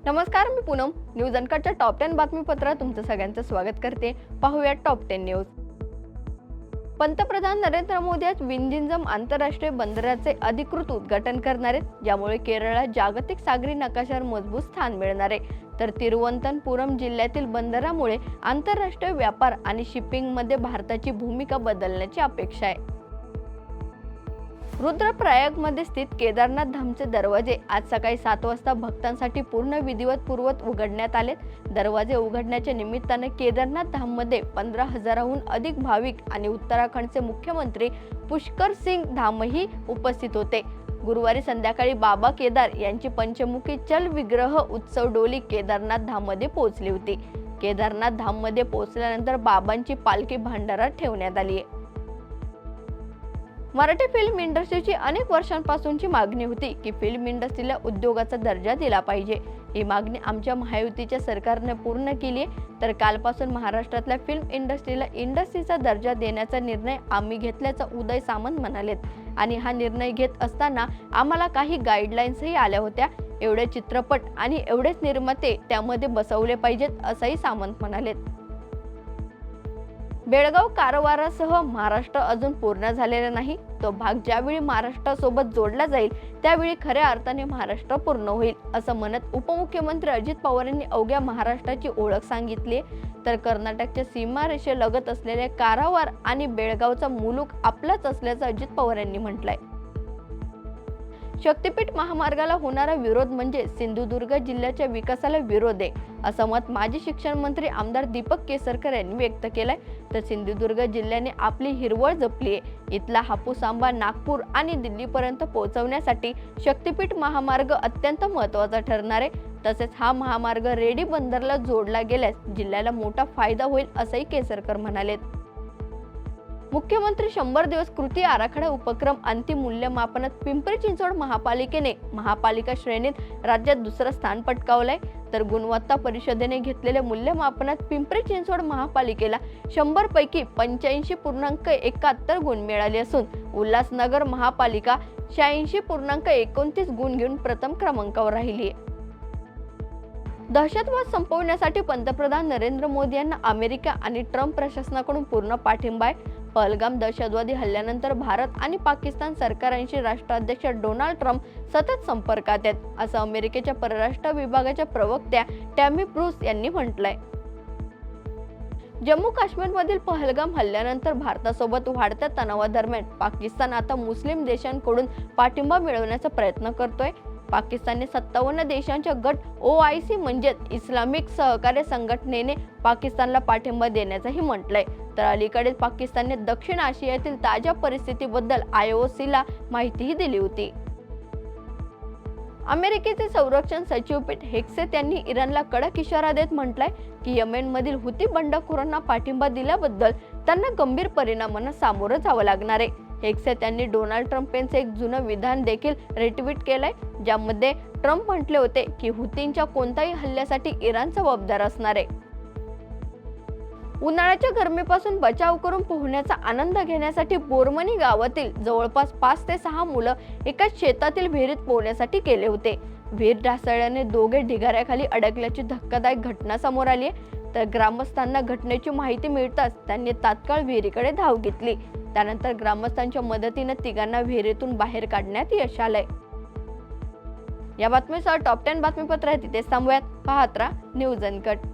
नमस्कार, मी Poonam. News अनकटच्या top 10 बातमीपत्रात तुमचं सगळ्यांचं स्वागत करते. पाहूया टॉप 10 न्यूज. पंतप्रधान नरेंद्र मोदी आज विंझिंजम आंतरराष्ट्रीय बंदराचे अधिकृत उद्घाटन करणार आहेत, ज्यामुळे केरळला जागतिक सागरी नकाशावर मजबूत स्थान मिळणार आहे. तर तिरुवनंतपुरम जिल्ह्यातील बंदरामुळे आंतरराष्ट्रीय व्यापार आणि शिपिंगमध्ये भारताची भूमिका बदलण्याची अपेक्षा आहे. रुद्रप्रयागमध्ये स्थित केदारनाथ धामचे दरवाजे आज सकाळी 7 वाजता भक्तांसाठी पूर्ण विधिवत उघडण्यात आले. दरवाजे उघडण्याच्या निमित्ताने केदारनाथ धाममध्ये 15,000हून अधिक भाविक आणि उत्तराखंडचे मुख्यमंत्री पुष्कर सिंग धामही उपस्थित होते. गुरुवारी संध्याकाळी बाबा केदार यांची पंचमुखी चल विग्रह उत्सव डोली केदारनाथ धाममध्ये पोहोचली होती. केदारनाथ धाममध्ये पोहोचल्यानंतर बाबांची पालखी भांडारात ठेवण्यात आली आहे. मराठी फिल्म इंडस्ट्रीची अनेक वर्षांपासूनची मागणी होती की फिल्म इंडस्ट्रीला उद्योगाचा दर्जा दिला पाहिजे. ही मागणी आमच्या महायुतीच्या सरकारने पूर्ण केली आहे. तर कालपासून महाराष्ट्रातल्या फिल्म इंडस्ट्रीला इंडस्ट्रीचा दर्जा देण्याचा निर्णय आम्ही घेतल्याचं उदय सामंत म्हणालेत. आणि हा निर्णय घेत असताना आम्हाला काही गाईडलाईन्सही आल्या होत्या. एवढे चित्रपट आणि एवढेच निर्माते त्यामध्ये बसवले पाहिजेत असंही सामंत म्हणालेत. बेळगाव कारवारासह महाराष्ट्र अजून पूर्ण झालेला नाही. तो भाग ज्यावेळी महाराष्ट्रासोबत जोडला जाईल त्यावेळी खऱ्या अर्थाने महाराष्ट्र पूर्ण होईल असं म्हणत उपमुख्यमंत्री अजित पवार यांनी अवघ्या महाराष्ट्राची ओळख सांगितली. तर कर्नाटकच्या सीमारेषेलगत असलेल्या कारवार आणि बेळगावचा मुलूक आपलाच असल्याचं अजित पवार यांनी म्हटलंय. शक्तीपीठ महामार्गाला होणारा विरोध म्हणजे सिंधुदुर्ग जिल्ह्याच्या विकासाला विरोध आहे असं मत माजी शिक्षण मंत्री आमदार दीपक केसरकर यांनी व्यक्त केलंय. तर सिंधुदुर्ग जिल्ह्याने आपली हिरवळ जपली आहे. इथला हापूस आंबा नागपूर आणि दिल्लीपर्यंत पोहोचवण्यासाठी शक्तीपीठ महामार्ग अत्यंत महत्त्वाचा ठरणार आहे. तसेच हा महामार्ग रेडी बंदरला जोडला गेल्यास जिल्ह्याला मोठा फायदा होईल असंही केसरकर म्हणालेत. मुख्यमंत्री 100 दिवस कृती आराखडा उपक्रम अंतिम मूल्यमापनात पिंपरी चिंचवड महापालिकेने महापालिका श्रेणीत राज्यात दुसरं स्थान पटकावलंय. तर गुणवत्ता परिषदेने घेतलेल्या मूल्यमापनात पिंपरी चिंचवड महापालिकेला 100 पैकी 85.71 गुण मिळाले असून उल्हासनगर महापालिका 86.29 गुण घेऊन प्रथम क्रमांकावर राहिली आहे. दहशतवाद संपवण्यासाठी पंतप्रधान नरेंद्र मोदी यांना अमेरिका आणि ट्रम्प प्रशासनाकडून पूर्ण पाठिंबा आहे. पहलगाम दहशतवादी हल्ल्यानंतर भारत आणि पाकिस्तान सरकारांशी राष्ट्राध्यक्ष डोनाल्ड ट्रम्प सतत संपर्कात आहेत असं अमेरिकेच्या परराष्ट्र विभागाच्या प्रवक्त्या टॅमी ब्रूस यांनी म्हटलंय. जम्मू काश्मीरमधील पहलगाम हल्ल्यानंतर भारतासोबत वाढत्या तणावादरम्यान पाकिस्तान आता मुस्लिम देशांकडून पाठिंबा मिळवण्याचा प्रयत्न करतोय. पाकिस्तानने 57 देशांच्या गट OIC म्हणजे इस्लामिक सहकार्य संघटनेने पाकिस्तानला पाठिंबा देण्याचंही म्हटलंय. तर अलीकडेच पाकिस्तानने दक्षिण आशियातील ताज्या परिस्थितीबद्दल IOCला माहितीही दिली होती. अमेरिकेचे संरक्षण सचिव पीट हेक्सेथ यांनी इराणला कडक इशारा देत म्हटलंय की येमेनमधील हुती बंडखोरांना पाठिंबा दिल्याबद्दल त्यांना गंभीर परिणामांना सामोरं जावं लागणार आहे. हेक्सेथ यांनी डोनाल्ड ट्रम्प यांचं एक जुनं विधान देखील रिट्वीट केलंय, ज्यामध्ये ट्रम्प म्हटले होते की हुतींच्या कोणत्याही हल्ल्यासाठी इराण जबाबदार असणार आहे. उन्हाळ्याच्या गरमीपासून बचाव करून पोहण्याचा आनंद घेण्यासाठी बोरमणी गावातील जवळपास 5 ते 6 मुलं एकाच शेतातील विहिरीत पोहण्यासाठी गेले होते. विहीर ढासळल्याने दोघे ढिगाऱ्याखाली अडकल्याची धक्कादायक घटना समोर आली आहे. तर ग्रामस्थांना घटनेची माहिती मिळताच त्यांनी तात्काळ विहिरीकडे धाव घेतली. त्यानंतर ग्रामस्थांच्या मदतीने तिघांना विहिरीतून बाहेर काढण्यात यश आलंय. या बातमीसह टॉप 10 बातमीपत्र तिथेच थांबूयात. पाहत राहा न्यूज अनकट.